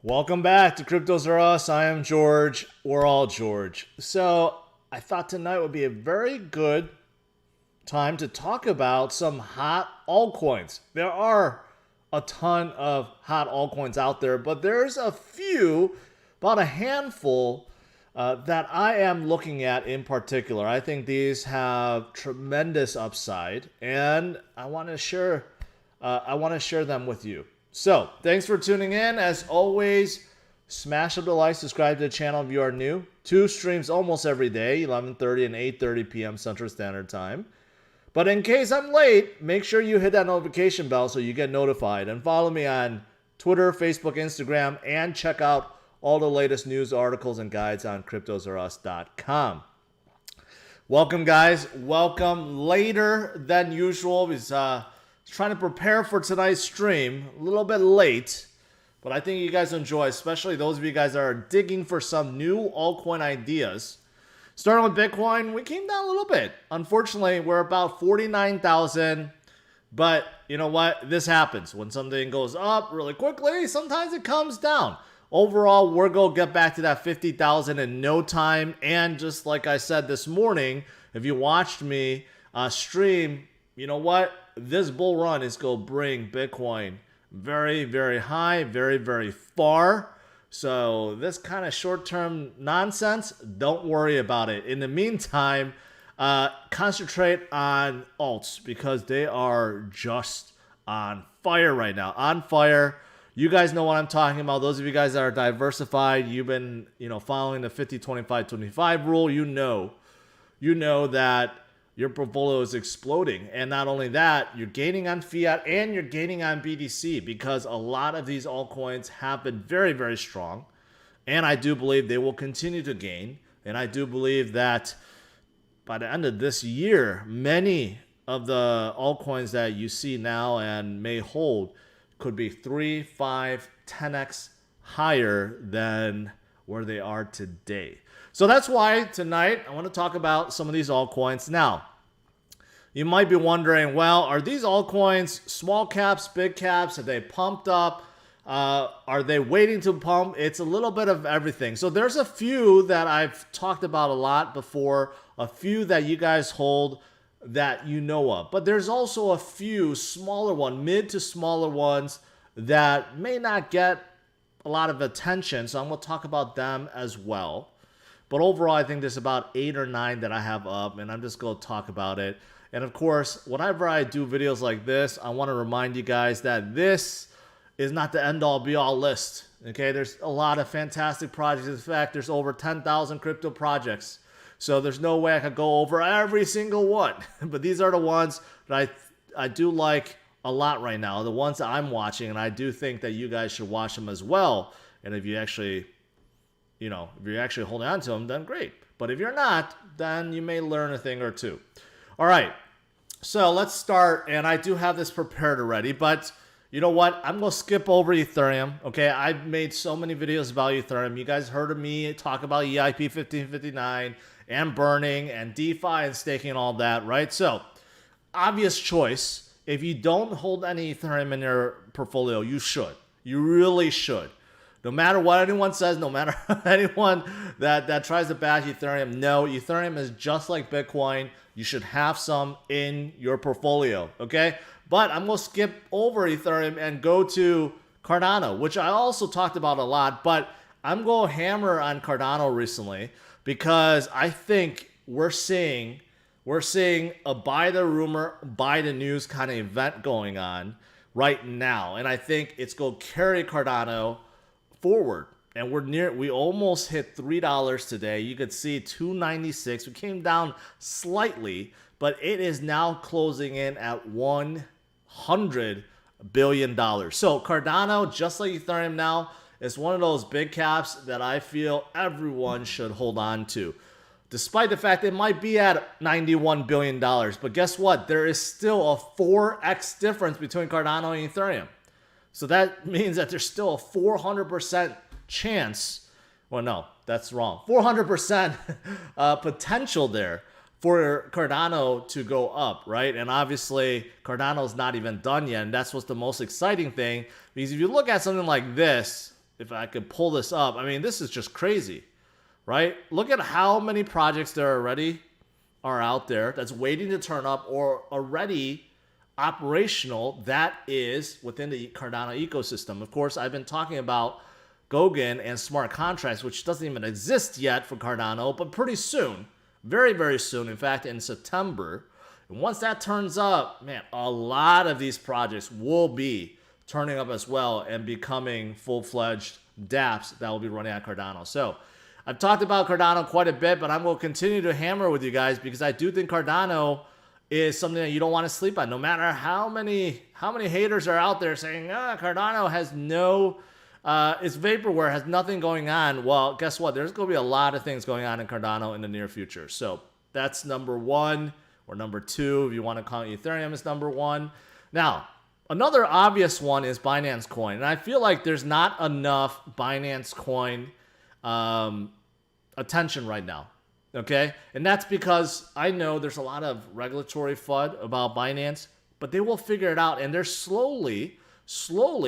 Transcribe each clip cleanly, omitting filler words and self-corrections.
Welcome back to CryptosRUs. I am George. We're all George. So I thought tonight would be a very good time to talk about some hot altcoins. There are a ton of hot altcoins out there, but there's a few, about a handful, that I am looking at in particular. I think these have tremendous upside, and I want to share them with you. So, thanks for tuning in. As always, smash up the like, subscribe to the channel if you are new. 2 streams almost every day, 11:30 and 8:30 p.m. Central Standard Time. But in case I'm late, make sure you hit that notification bell so you get notified. And follow me on Twitter, Facebook, Instagram, and check out all the latest news, articles, and guides on CryptosRUs.com. Welcome, guys. Welcome later than usual. Trying to prepare for tonight's stream, a little bit late, but I think you guys enjoy, especially those of you guys that are digging for some new altcoin ideas. Starting with Bitcoin, we came down a little bit. Unfortunately, we're about 49,000, but you know what? This happens. When something goes up really quickly, sometimes it comes down. Overall, we're going to get back to that 50,000 in no time, and just like I said this morning, if you watched me stream, you know what? This bull run is going to bring Bitcoin very, very high, very, very far. So this kind of short-term nonsense, don't worry about it. In the meantime, concentrate on alts because they are just on fire right now. On fire. You guys know what I'm talking about. Those of you guys that are diversified, you've been, following the 50-25-25 rule. You know that your portfolio is exploding. And not only that, you're gaining on fiat and you're gaining on BTC because a lot of these altcoins have been very, very strong. And I do believe they will continue to gain. And I do believe that by the end of this year, many of the altcoins that you see now and may hold could be 3, 5, 10x higher than where they are today. So that's why tonight I want to talk about some of these altcoins. Now, you might be wondering, well, are these altcoins small caps, big caps? Are they pumped up? Are they waiting to pump? It's a little bit of everything. So there's a few that I've talked about a lot before, a few that you guys hold that you know of. But there's also a few smaller ones, mid to smaller ones that may not get a lot of attention. So I'm going to talk about them as well. But overall, I think there's about 8 or 9 that I have up, and I'm just going to talk about it. And of course, whenever I do videos like this, I want to remind you guys that this is not the end-all, be-all list. Okay, there's a lot of fantastic projects. In fact, there's over 10,000 crypto projects. So there's no way I could go over every single one. But these are the ones that I do like a lot right now, the ones that I'm watching, and I do think that you guys should watch them as well. And if you actually... if you're actually holding on to them, then great. But if you're not, then you may learn a thing or two. All right, so let's start. And I do have this prepared already, but you know what? I'm going to skip over Ethereum. Okay, I've made so many videos about Ethereum. You guys heard of me talk about EIP 1559 and burning and DeFi and staking and all that, right? So obvious choice. If you don't hold any Ethereum in your portfolio, you should. You really should. No matter what anyone says, no matter anyone that tries to bash Ethereum, no, Ethereum is just like Bitcoin. You should have some in your portfolio, okay? But I'm going to skip over Ethereum and go to Cardano, which I also talked about a lot, but I'm going to hammer on Cardano recently because I think we're seeing a buy the rumor, buy the news kind of event going on right now. And I think it's going to carry Cardano forward, and we almost hit $3 today. You could see $2.96. We came down slightly, but it is now closing in at $100 billion. So Cardano, just like Ethereum now, is one of those big caps that I feel everyone should hold on to, despite the fact it might be at $91 billion. But guess what? There is still a 4x difference between Cardano and Ethereum. So that means that there's still a 400% chance. Well, no, that's wrong. 400% potential there for Cardano to go up, right? And obviously, Cardano's not even done yet. And that's what's the most exciting thing. Because if you look at something like this, if I could pull this up, I mean, this is just crazy, right? Look at how many projects there already are out there that's waiting to turn up or already operational that is within the Cardano ecosystem. Of course, I've been talking about Goguen and smart contracts, which doesn't even exist yet for Cardano, but pretty soon, very, very soon, in fact, in September. And once that turns up, man, a lot of these projects will be turning up as well and becoming full-fledged dApps that will be running on Cardano. So I've talked about Cardano quite a bit, but I'm going to continue to hammer with you guys because I do think Cardano is something that you don't want to sleep on. No matter how many haters are out there saying, Cardano has no, it's vaporware, has nothing going on. Well, guess what? There's going to be a lot of things going on in Cardano in the near future. So that's number one, or number two, if you want to count Ethereum as number one. Now, another obvious one is Binance Coin. And I feel like there's not enough Binance Coin attention right now. Okay? And that's because I know there's a lot of regulatory FUD about Binance, but they will figure it out. And they're slowly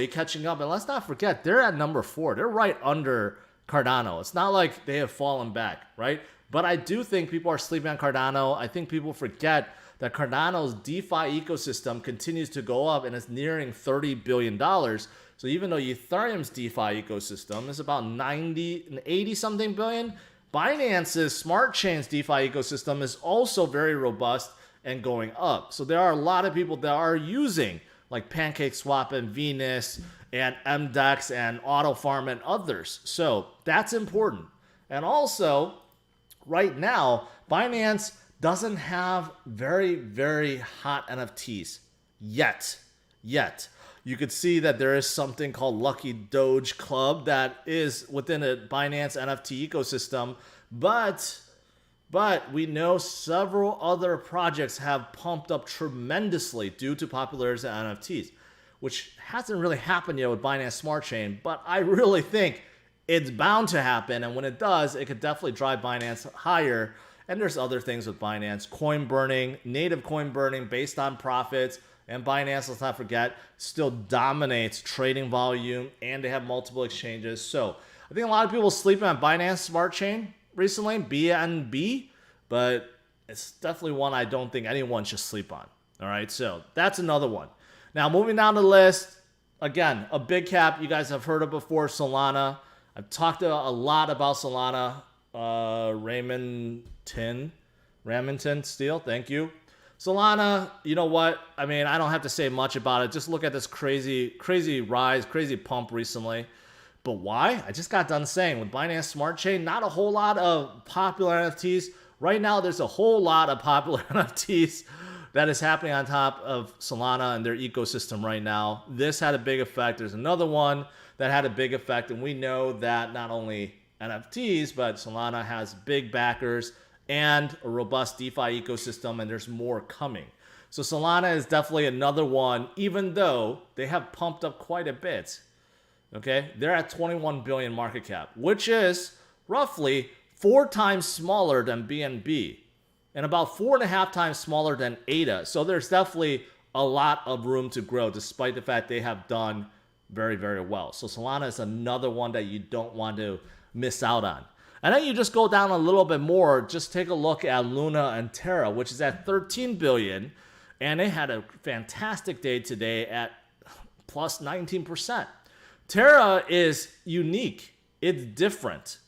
catching up. And let's not forget, they're at number 4. They're right under Cardano. It's not like they have fallen back, right? But I do think people are sleeping on Cardano. I think people forget that Cardano's DeFi ecosystem continues to go up and it's nearing $30 billion. So even though Ethereum's DeFi ecosystem is about 80 something billion, Binance's smart chains DeFi ecosystem is also very robust and going up. So there are a lot of people that are using like PancakeSwap and Venus and MDEX and AutoFarm and others. So that's important. And also, right now, Binance doesn't have very, very hot NFTs yet. You could see that there is something called Lucky Doge Club that is within a Binance NFT ecosystem, but we know several other projects have pumped up tremendously due to popularity of NFTs, which hasn't really happened yet with Binance Smart Chain, but I really think it's bound to happen, and when it does, it could definitely drive Binance higher. And there's other things with Binance, coin burning, native coin burning based on profits. And Binance, let's not forget, still dominates trading volume, and they have multiple exchanges. So I think a lot of people sleeping on Binance Smart Chain recently, BNB, but it's definitely one I don't think anyone should sleep on. All right, so that's another one. Now, moving down the list, again, a big cap you guys have heard of before, Solana. I've talked a lot about Solana. Remington Steel, thank you. Solana, you know what? I mean, I don't have to say much about it. Just look at this crazy rise, crazy pump recently. But why? I just got done saying with Binance Smart Chain, not a whole lot of popular NFTs. Right now, there's a whole lot of popular NFTs that is happening on top of Solana and their ecosystem right now. This had a big effect. There's another one that had a big effect. And we know that not only NFTs, but Solana has big backers and a robust DeFi ecosystem, and there's more coming. So Solana is definitely another one, even though they have pumped up quite a bit. Okay, they're at 21 billion market cap, which is roughly 4 times smaller than BNB and about 4.5 times smaller than ADA. So there's definitely a lot of room to grow, despite the fact they have done very, very well. So Solana is another one that you don't want to miss out on. And then you just go down a little bit more, just take a look at Luna and Terra, which is at 13 billion. And they had a fantastic day today at plus 19%. Terra is unique. It's different.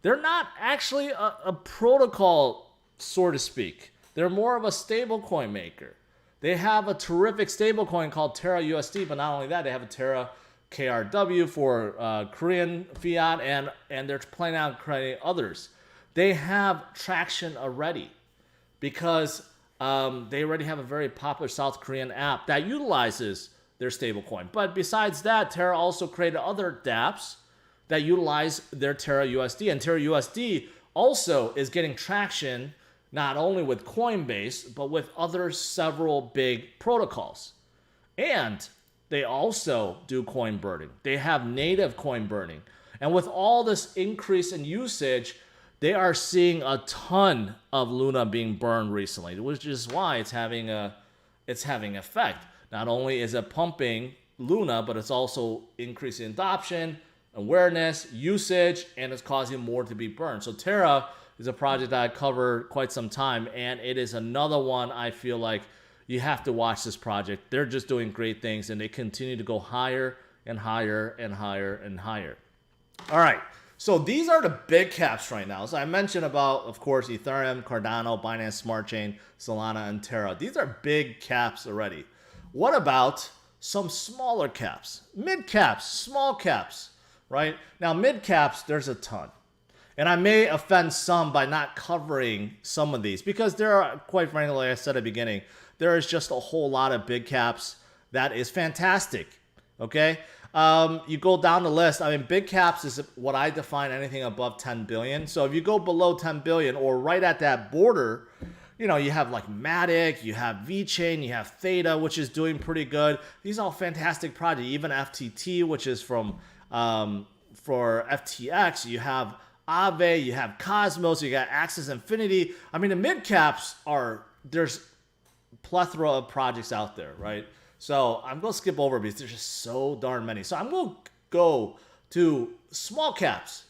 They're not actually a protocol, so to speak. They're more of a stablecoin maker. They have a terrific stablecoin called Terra USD, but not only that, they have a Terra KRW for Korean fiat, and they're planning on creating others. They have traction already because they already have a very popular South Korean app that utilizes their stablecoin. But besides that, Terra also created other dApps that utilize their Terra USD, and Terra USD also is getting traction not only with Coinbase but with other several big protocols. And they also do coin burning. They have native coin burning. And with all this increase in usage, they are seeing a ton of Luna being burned recently, which is why it's having effect. Not only is it pumping Luna, but it's also increasing adoption awareness, usage, and it's causing more to be burned. So Terra is a project that I covered quite some time, and it is another one I feel like you have to watch this project. They're just doing great things, and they continue to go higher and higher and higher and higher. All right, so these are the big caps right now. So I mentioned about, of course, Ethereum, Cardano, Binance Smart Chain, Solana, and Terra. These are big caps already. What about some smaller caps? Mid caps, small caps, right? Now, mid caps, there's a ton. And I may offend some by not covering some of these because there are, quite frankly, like I said at the beginning, there is just a whole lot of big caps that is fantastic, okay? You go down the list. I mean, big caps is what I define anything above 10 billion. So if you go below 10 billion or right at that border, you know, you have like Matic, you have VeChain, you have Theta, which is doing pretty good. These are all fantastic projects. Even FTT, which is from for FTX, you have Aave, you have Cosmos, you got Axis Infinity. I mean, the mid caps there's plethora of projects out there, right? So I'm going to skip over because there's just so darn many. So I'm going to go to small caps,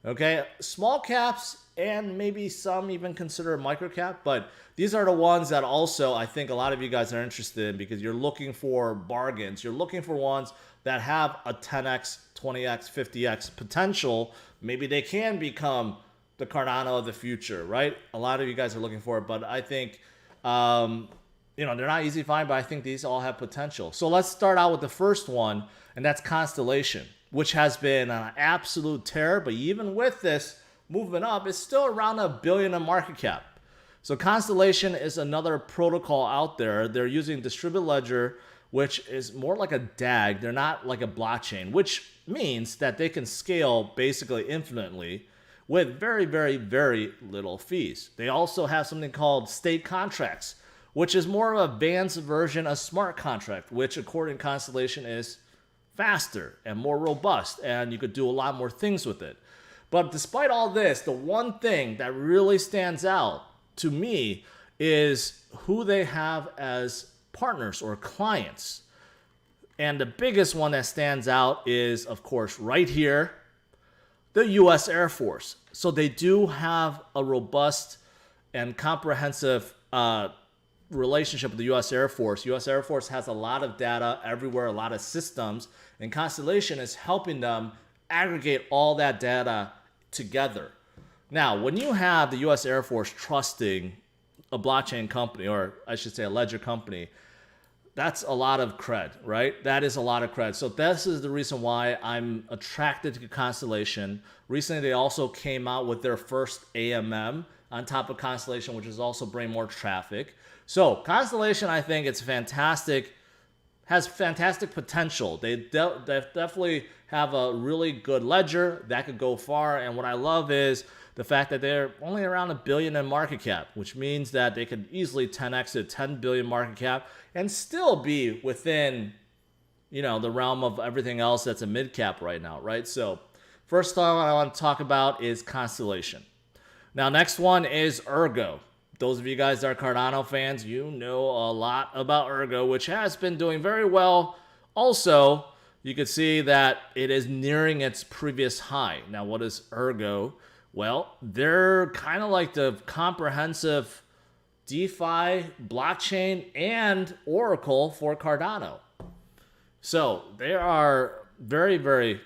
okay? Small caps and maybe some even consider a micro cap, but these are the ones that also I think a lot of you guys are interested in because you're looking for bargains. You're looking for ones that have a 10x, 20x, 50x potential. Maybe they can become the Cardano of the future, right? A lot of you guys are looking for it, but I think, you know, they're not easy to find, but I think these all have potential. So let's start out with the first one, and that's Constellation, which has been an absolute terror, but even with this moving up, it's still around $1 billion in market cap. So Constellation is another protocol out there. They're using distributed ledger, which is more like a DAG. They're not like a blockchain, which means that they can scale basically infinitely with very, very, very little fees. They also have something called state contracts, which is more of an advanced version of smart contract, which according to Constellation is faster and more robust, and you could do a lot more things with it. But despite all this, the one thing that really stands out to me is who they have as partners or clients. And the biggest one that stands out is, of course, right here, the U.S. Air Force. So they do have a robust and comprehensive relationship with the U.S. Air Force. U.S. Air Force has a lot of data everywhere, a lot of systems, and Constellation is helping them aggregate all that data together. Now, when you have the U.S. Air Force trusting a blockchain company, or I should say a ledger company, that's a lot of cred, right? That is a lot of cred. So this is the reason why I'm attracted to Constellation. Recently, they also came out with their first AMM on top of Constellation, which is also bringing more traffic. So Constellation, I think it's fantastic, has fantastic potential. They definitely have a really good ledger that could go far. And what I love is the fact that they're only around $1 billion in market cap, which means that they could easily 10x to 10 billion market cap and still be within, you know, the realm of everything else that's a mid cap right now, right? So first thing I want to talk about is Constellation. Now, next one is Ergo. Those of you guys that are Cardano fans, you know a lot about Ergo, which has been doing very well. Also, you can see that it is nearing its previous high. Now, what is Ergo? Well, they're kind of like the comprehensive DeFi, blockchain, and Oracle for Cardano. So they are very, very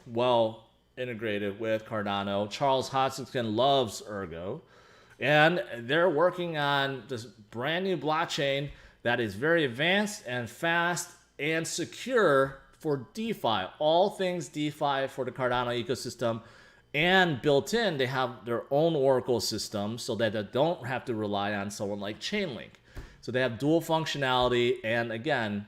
well integrated with Cardano. Charles Hoskinson loves Ergo. And they're working on this brand new blockchain that is very advanced and fast and secure for DeFi. All things DeFi for the Cardano ecosystem. And built in, they have their own Oracle system so that they don't have to rely on someone like Chainlink. So they have dual functionality. And again,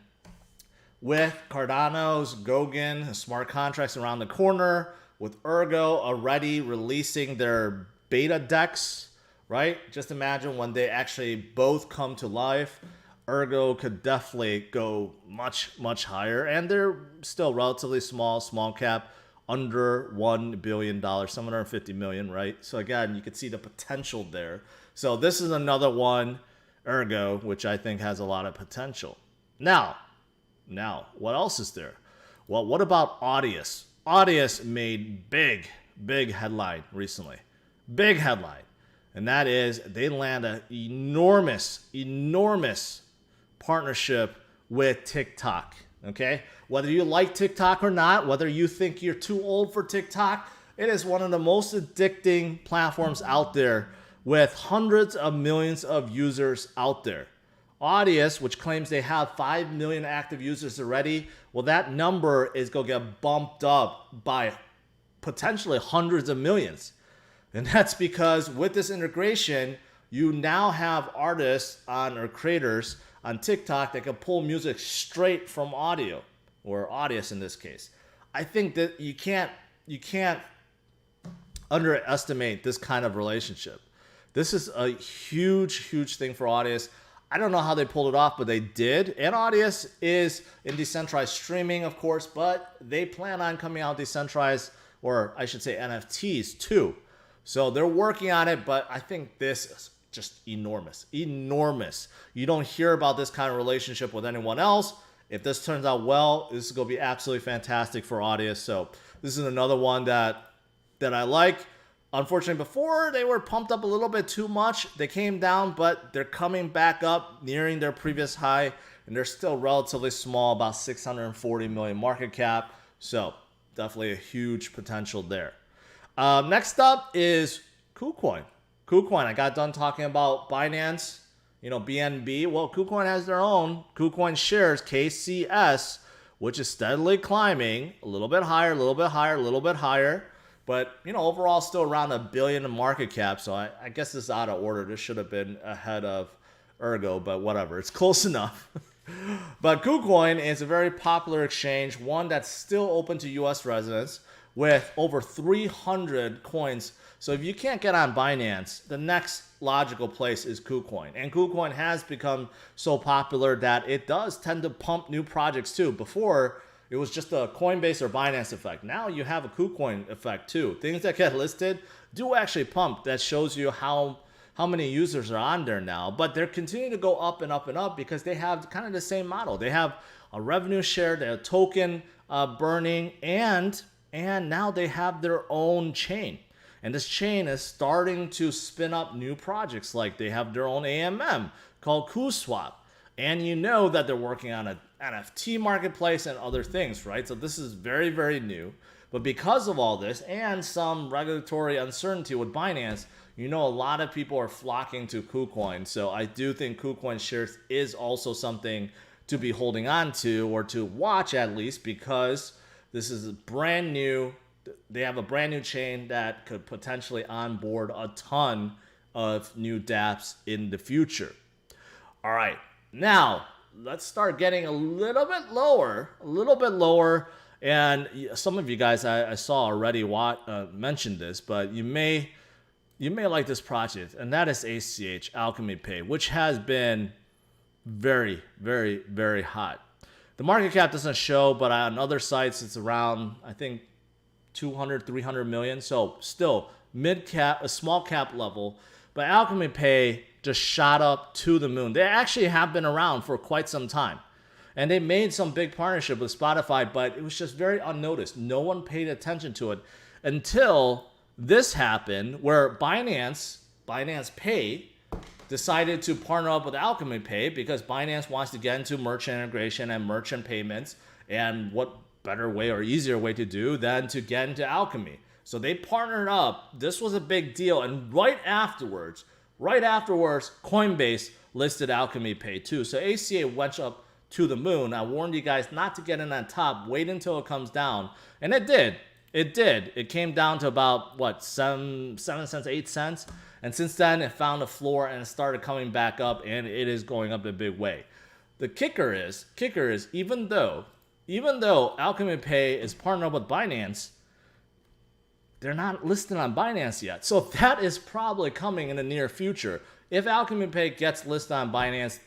with Cardano's Goguen smart contracts around the corner, with Ergo already releasing their beta decks, right? Just imagine when they actually both come to life, Ergo could definitely go much, much higher. And they're still relatively small cap, under $1 billion, $750 million, right? So again, you can see the potential there. So this is another one, Ergo, which I think has a lot of potential. Now, what else is there? Well, what about Audius? Audius made big headline recently. Big headline. And that is they land an enormous partnership with TikTok. Okay? Whether you like TikTok or not, whether you think you're too old for TikTok, it is one of the most addicting platforms out there with hundreds of millions of users out there. Audius, which claims they have 5 million active users already, well, that number is going to get bumped up by potentially hundreds of millions. And that's because with this integration, you now have artists or creators on TikTok that can pull music straight from audio, or Audius in this case. I think that you can't underestimate this kind of relationship. This is a huge thing for Audius. I don't know how they pulled it off, but they did. And Audius is in decentralized streaming, of course, but they plan on coming out decentralized, or I should say NFTs too. So they're working on it, but I think this is just enormous. You don't hear about this kind of relationship with anyone else. If this turns out well, this is going to be absolutely fantastic for Audius. So this is another one that I like. Unfortunately, before they were pumped up a little bit too much. They came down, but they're coming back up, nearing their previous high, and they're still relatively small, about 640 million market cap. So definitely a huge potential there. Next up is Kucoin. Kucoin, I got done talking about Binance, BNB. Well, Kucoin has their own Kucoin Shares, KCS, which is steadily climbing a little bit higher, a little bit higher, a little bit higher. But, overall still around $1 billion in market cap. So I guess this is out of order. This should have been ahead of Ergo, but whatever. It's close enough. But Kucoin is a very popular exchange, one that's still open to U.S. residents with over 300 coins. So if you can't get on Binance, the next logical place is Kucoin. And Kucoin has become so popular that it does tend to pump new projects too. Before, it was just a Coinbase or Binance effect. Now you have a Kucoin effect too. Things that get listed do actually pump. That shows you how many users are on there now. But they're continuing to go up and up and up because they have kind of the same model. They have a revenue share, they have token burning, and now they have their own chain. And this chain is starting to spin up new projects. Like they have their own AMM called KuSwap. And you know that they're working on an NFT marketplace and other things, right? So this is very, very new. But because of all this and some regulatory uncertainty with Binance, a lot of people are flocking to Kucoin. So I do think Kucoin Shares is also something to be holding on to, or to watch at least, because this is brand new. They have a brand new chain that could potentially onboard a ton of new dApps in the future. All right. Now, let's start getting a little bit lower. And some of you guys I saw already mentioned this, but you may like this project, and that is ACH, Alchemy Pay, which has been very, very, very hot. The market cap doesn't show, but on other sites, it's around, I think, 200, 300 million. So still mid cap, a small cap level. But Alchemy Pay just shot up to the moon. They actually have been around for quite some time. And they made some big partnership with Spotify, but it was just very unnoticed. No one paid attention to it until this happened, where Binance Pay decided to partner up with Alchemy Pay because Binance wants to get into merchant integration and merchant payments. And what better way or easier way to do than to get into Alchemy? So they partnered up. This was a big deal. And right afterwards, Coinbase listed Alchemy Pay too. So ACA went up to the moon. I warned you guys not to get in on top. Wait until it comes down. And it did. It came down to about, 7 cents, 8 cents. And since then, it found a floor and started coming back up, and it is going up in a big way. The kicker is, even though Alchemy Pay is partnered up with Binance, they're not listed on Binance yet. So that is probably coming in the near future. If Alchemy Pay gets listed on Binance,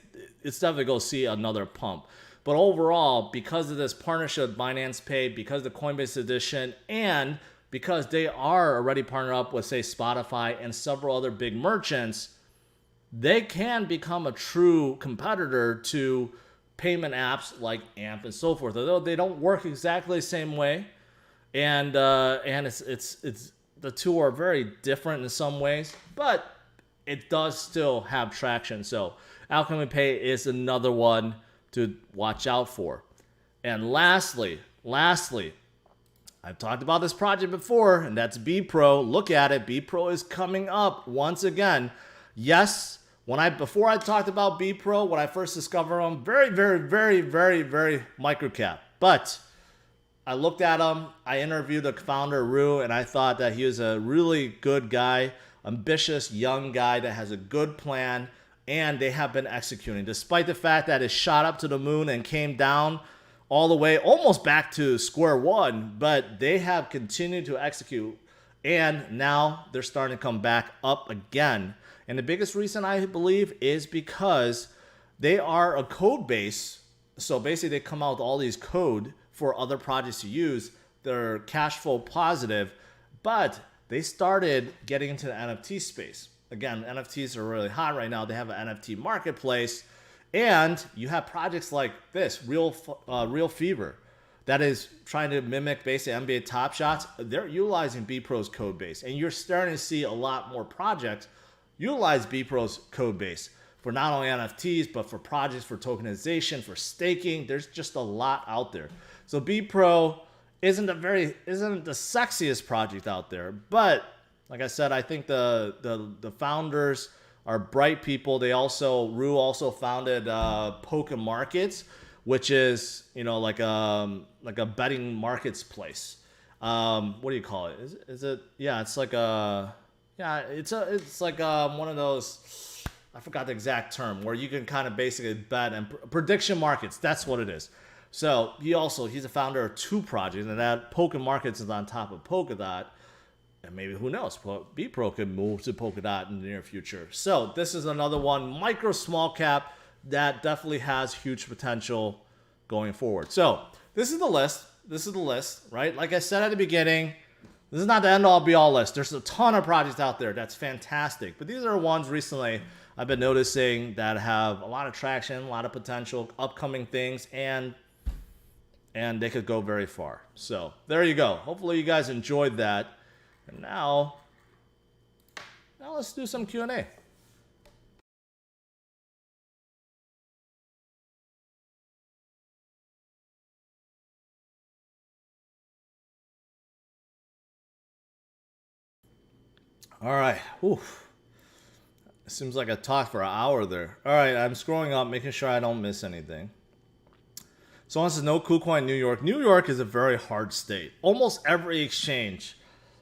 it's definitely going to see another pump. But overall, because of this partnership with Binance Pay, because of the Coinbase edition, and because they are already partnered up with, say, Spotify and several other big merchants, they can become a true competitor to payment apps like AMP and so forth. Although they don't work exactly the same way, and it's the two are very different in some ways, but it does still have traction. So Alchemy Pay is another one to watch out for. And lastly, I've talked about this project before, and that's Bepro. Look at it. Bepro is coming up once again. Yes, before I talked about Bepro, when I first discovered them, very micro cap. But I looked at him. I interviewed the founder, Rue, and I thought that he was a really good guy, ambitious young guy that has a good plan, and they have been executing. Despite the fact that it shot up to the moon and came down all the way almost back to square one, but they have continued to execute, and now they're starting to come back up again. And the biggest reason, I believe, is because they are a code base. So basically they come out with all these code for other projects to use. They're cash flow positive, but they started getting into the NFT space. Again, NFTs are really hot right now. They have an NFT marketplace, and you have projects like this, Real Fever, that is trying to mimic basically NBA Top Shots. They're utilizing Bepro's code base, and you're starting to see a lot more projects utilize Bepro's code base for not only NFTs, but for projects for tokenization, for staking. There's just a lot out there. So Bepro isn't the sexiest project out there, but like I said, I think the founders are bright people. Rue also founded Poker Markets, which is like a betting markets place. What do you call it? Is it? Yeah, it's like one of those. I forgot the exact term where you can kind of basically bet and prediction markets. That's what it is. So he's a founder of two projects, and that Poker Markets is on top of Polkadot. And maybe, who knows, Bepro could move to Polkadot in the near future. So this is another one, micro small cap, that definitely has huge potential going forward. So this is the list, right? Like I said at the beginning, this is not the end all be all list. There's a ton of projects out there that's fantastic. But these are ones recently I've been noticing that have a lot of traction, a lot of potential, upcoming things, and they could go very far. So there you go. Hopefully you guys enjoyed that. And now let's do some Q&A. All right. Oof. Seems like I talked for an hour there. All right, I'm scrolling up, making sure I don't miss anything. Someone says no Kucoin New York. New York is a very hard state. Almost every exchange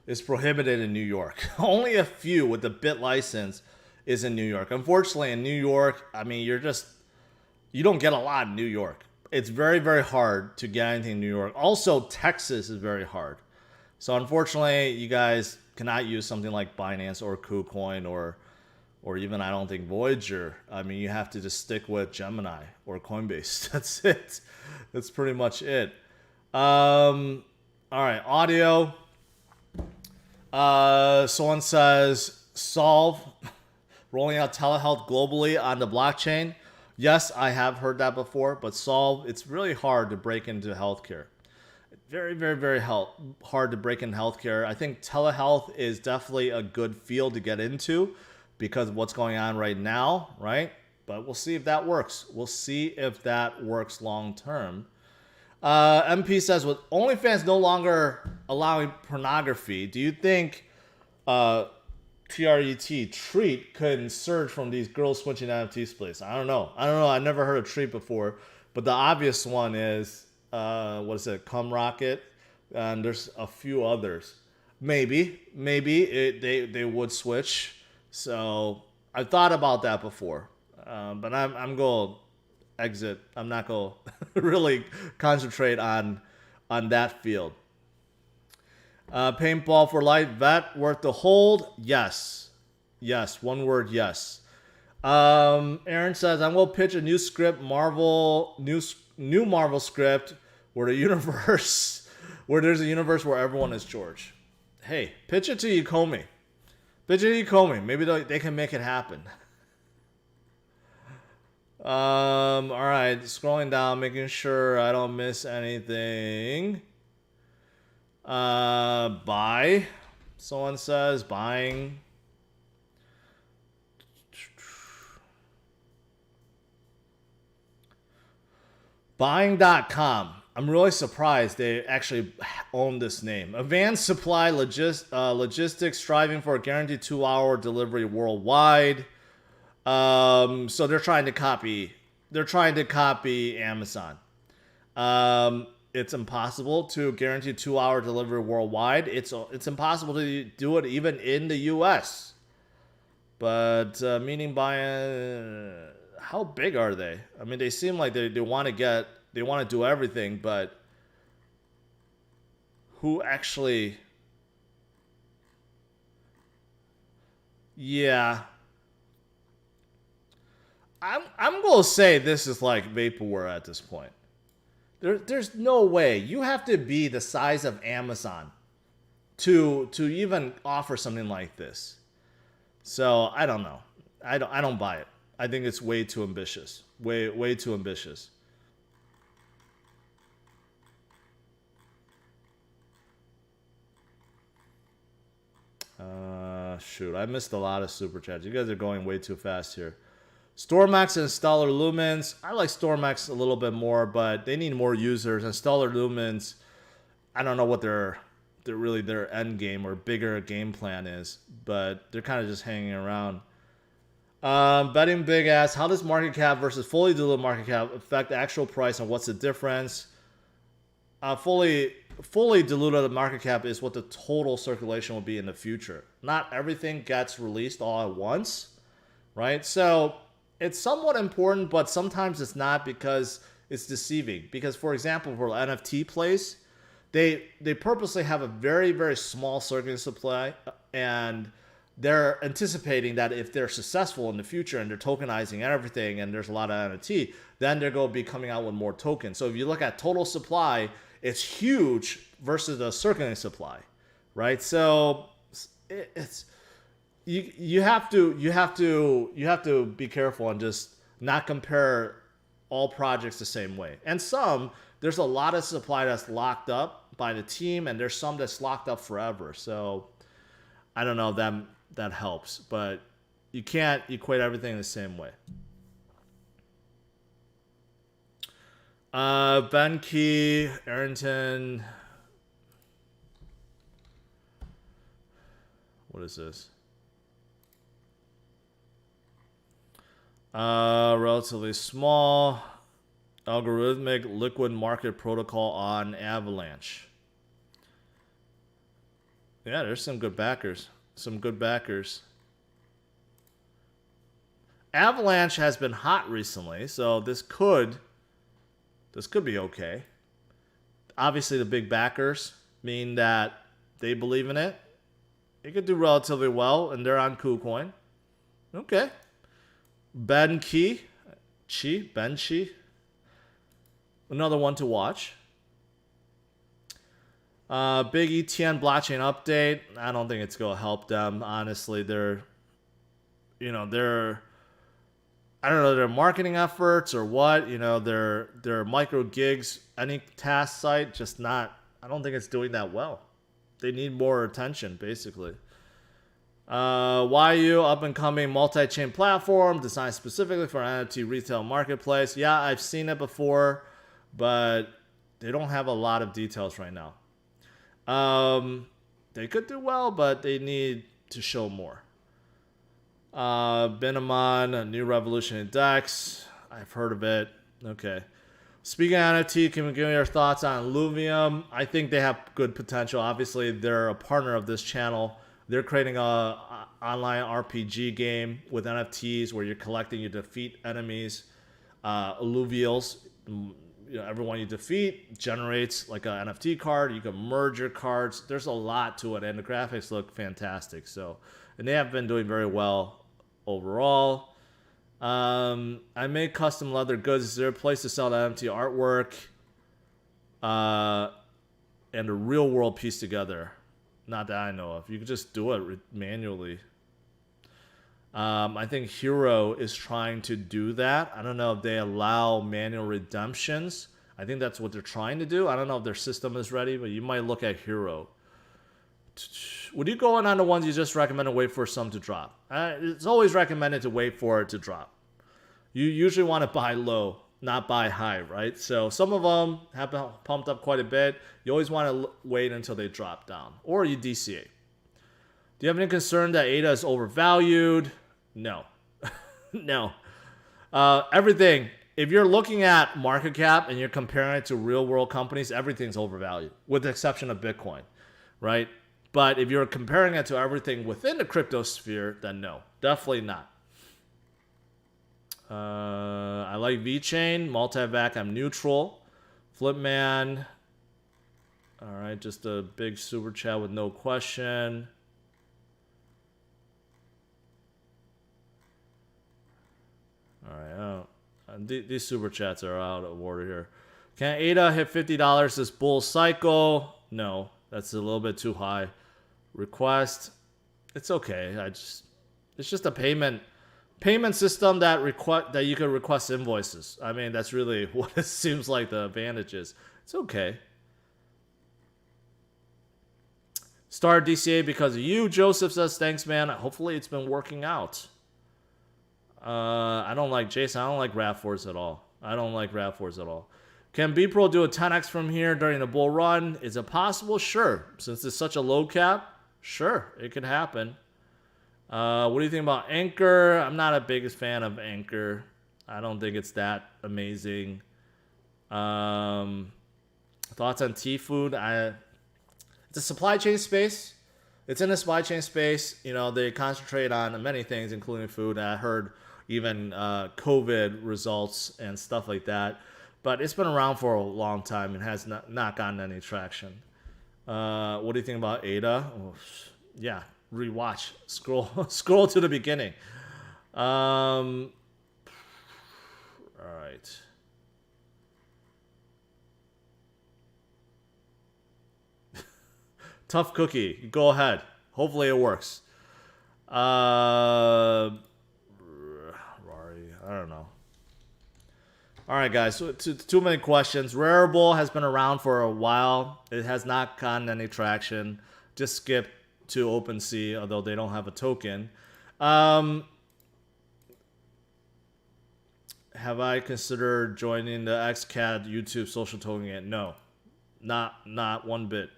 is prohibited in New York. Only a few with the bit license is in New York. Unfortunately, in New York, I mean, you don't get a lot in New York. It's very hard to get anything in New York. Also, Texas is very hard. So unfortunately, you guys cannot use something like Binance or Kucoin or even, I don't think, Voyager. I mean, you have to just stick with Gemini or Coinbase. That's it. That's pretty much it. All right, audio. Someone says, Solve rolling out telehealth globally on the blockchain. Yes, I have heard that before, but Solve, it's really hard to break into healthcare. Very hard to break in healthcare. I think telehealth is definitely a good field to get into because of what's going on right now, right? But we'll see if that works. We'll see if that works long term. MP says, with OnlyFans no longer allowing pornography, do you think treat could surge from these girls switching NFTs place? I don't know. I never heard of treat before, but the obvious one is what is it? Cum Rocket, and there's a few others. Maybe they would switch. So I've thought about that before, but I'm going to exit. I'm not going to really concentrate on that field. Paintball for light vet worth the hold? Yes. One word, yes. Aaron says, I'm going to pitch a new script, new Marvel script where there's a universe where everyone is George. Hey, pitch it to Yakomi. Maybe they can make it happen. All right, scrolling down, making sure I don't miss anything. Buy. Someone says buying. Buying.com. I'm really surprised they actually own this name. Advanced Supply Logistics, striving for a guaranteed 2-hour delivery worldwide. So they're trying to copy. They're trying to copy Amazon. It's impossible to guarantee 2-hour delivery worldwide. It's impossible to do it even in the U.S. But meaning by how big are they? I mean, they seem like they want to do everything, but who actually? Yeah, I'm gonna say this is like vaporware at this point. There's no way you have to be the size of Amazon to even offer something like this. So I don't know. I don't buy it. I think it's way too ambitious. Way too ambitious. Shoot, I missed a lot of super chats. You guys are going way too fast here. StormX and Stellar Lumens. I like StormX a little bit more, but they need more users. And Stellar Lumens, I don't know what their end game or bigger game plan is, but they're kind of just hanging around. Betting big ass. How does market cap versus fully diluted market cap affect the actual price, and what's the difference? Fully diluted market cap is what the total circulation will be in the future. Not everything gets released all at once, right? So it's somewhat important, but sometimes it's not because it's deceiving. Because, for example, for NFT plays, they purposely have a very, very small circulating supply, and they're anticipating that if they're successful in the future and they're tokenizing everything and there's a lot of NFT, then they're going to be coming out with more tokens. So if you look at total supply, it's huge versus the circulating supply, right? So it's you have to be careful and just not compare all projects the same way. And there's a lot of supply that's locked up by the team, and there's some that's locked up forever. So I don't know if that helps, but you can't equate everything the same way. Ben Key, Arrington. What is this? Relatively small algorithmic liquid market protocol on Avalanche. Yeah, there's some good backers. Avalanche has been hot recently, so this could be okay. Obviously, the big backers mean that they believe in it. It could do relatively well, and they're on Kucoin. Okay. Ben Chi. Another one to watch. Big ETN blockchain update. I don't think it's going to help them. Honestly, I don't know their marketing efforts or what. Their micro gigs, any task site, just not. I don't think it's doing that well. They need more attention, basically. YU, up and coming multi-chain platform designed specifically for an NFT retail marketplace. Yeah, I've seen it before, but they don't have a lot of details right now. They could do well, but they need to show more. Binamon, a new Revolution Index. I've heard of it. Okay. Speaking of NFT, can we give me your thoughts on Illuvium? I think they have good potential. Obviously, they're a partner of this channel. They're creating a online RPG game with NFTs where you're collecting, you defeat enemies, alluvials. Everyone you defeat generates like an NFT card. You can merge your cards. There's a lot to it, and the graphics look fantastic. And they have been doing very well overall. I make custom leather goods. Is there a place to sell the NFT artwork and a real world piece together? Not that I know of. You can just do it manually. I think Hero is trying to do that. I don't know if they allow manual redemptions. I think that's what they're trying to do. I don't know if their system is ready, but you might look at Hero. Would you go on the ones you just recommend and wait for some to drop? It's always recommended to wait for it to drop. You usually want to buy low, not buy high, right? So some of them have been pumped up quite a bit. You always want to wait until they drop down, or you DCA. Do you have any concern that ADA is overvalued? No. No. Everything, if you're looking at market cap and you're comparing it to real world companies, everything's overvalued, with the exception of Bitcoin, right? But if you're comparing it to everything within the crypto sphere, then no, definitely not. I like VeChain, Multivac, I'm neutral. Flipman, all right, just a big super chat with no question. All right, these super chats are out of order here. Can ADA hit $50 this bull cycle? No, that's a little bit too high. Request, it's okay. It's just a payment system that you can request invoices. I mean, that's really what it seems like the advantage is. It's okay. Start DCA because of you, Joseph says. Thanks, man. Hopefully it's been working out. I don't like Jason. I don't like RAV4s at all. Can Bepro do a 10x from here during the bull run? Is it possible? Sure. Since it's such a low cap, sure, it could happen. What do you think about Anchor? I'm not a biggest fan of Anchor. I don't think it's that amazing. Thoughts on T-Food? It's a supply chain space. It's in the supply chain space. You know, they concentrate on many things, including food. I heard even COVID results and stuff like that. But it's been around for a long time and has not gotten any traction. What do you think about ADA? Oh, yeah, rewatch. Scroll to the beginning. All right. Tough cookie. Go ahead. Hopefully it works. Rory, I don't know. All right, guys. So too many questions. Rarible has been around for a while. It has not gotten any traction. Just skip to OpenSea, although they don't have a token. Have I considered joining the XCAD YouTube social token yet? No, not one bit.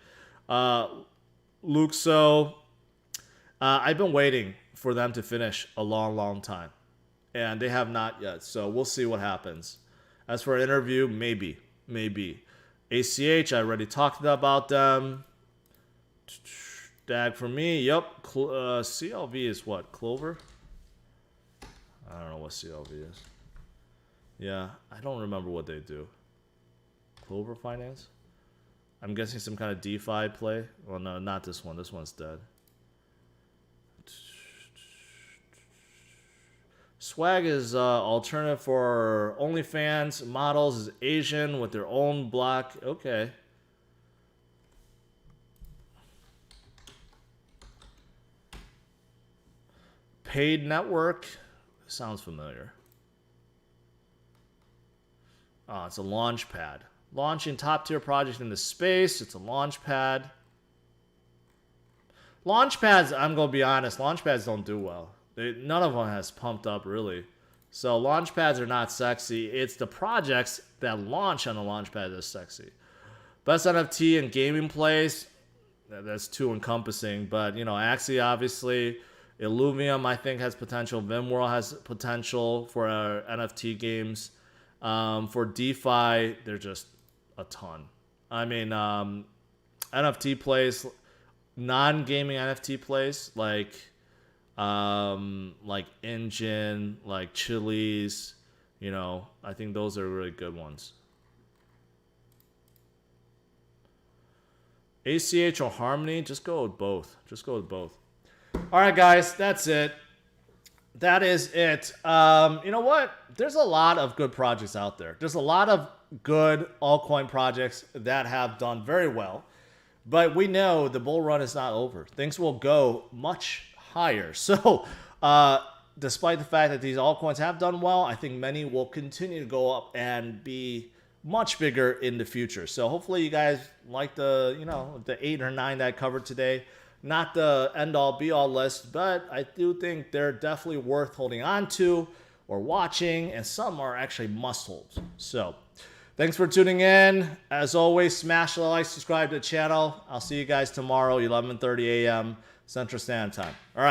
Luxo, I've been waiting for them to finish a long time, and they have not yet. So we'll see what happens. As for an interview, maybe. ACH, I already talked about them. DAG for me, yep. CLV is what? Clover? I don't know what CLV is. Yeah, I don't remember what they do. Clover Finance? I'm guessing some kind of DeFi play. Well, no, not this one. This one's dead. Swag is alternative for OnlyFans. Models is Asian with their own block. Okay. Paid network. Sounds familiar. Oh, it's a launch pad. Launching top-tier projects into space. It's a launch pad. Launch pads, I'm going to be honest, launch pads don't do well. None of them has pumped up, really. So launch pads are not sexy. It's the projects that launch on the launch pad that's sexy. Best NFT and gaming plays, that's too encompassing. But, you know, Axie, obviously. Illuvium, I think, has potential. Vimworld has potential for NFT games. For DeFi, they're just a ton. I mean, NFT plays, non-gaming NFT plays, like Engine, like Chili's, you know, I think those are really good ones. ACH or Harmony, just go with both. All right, guys, that's it. That is it. You know what? There's a lot of good projects out there. There's a lot of good altcoin projects that have done very well. But we know the bull run is not over. Things will go much higher. So despite the fact that these altcoins have done well, I think many will continue to go up and be much bigger in the future. So hopefully you guys like the, the 8 or 9 that I covered today. Not the end all be all list, but I do think they're definitely worth holding on to or watching, and some are actually must holds. So thanks for tuning in. As always, smash the like, subscribe to the channel. I'll see you guys tomorrow, 11:30 a.m. Central Standard Time. All right.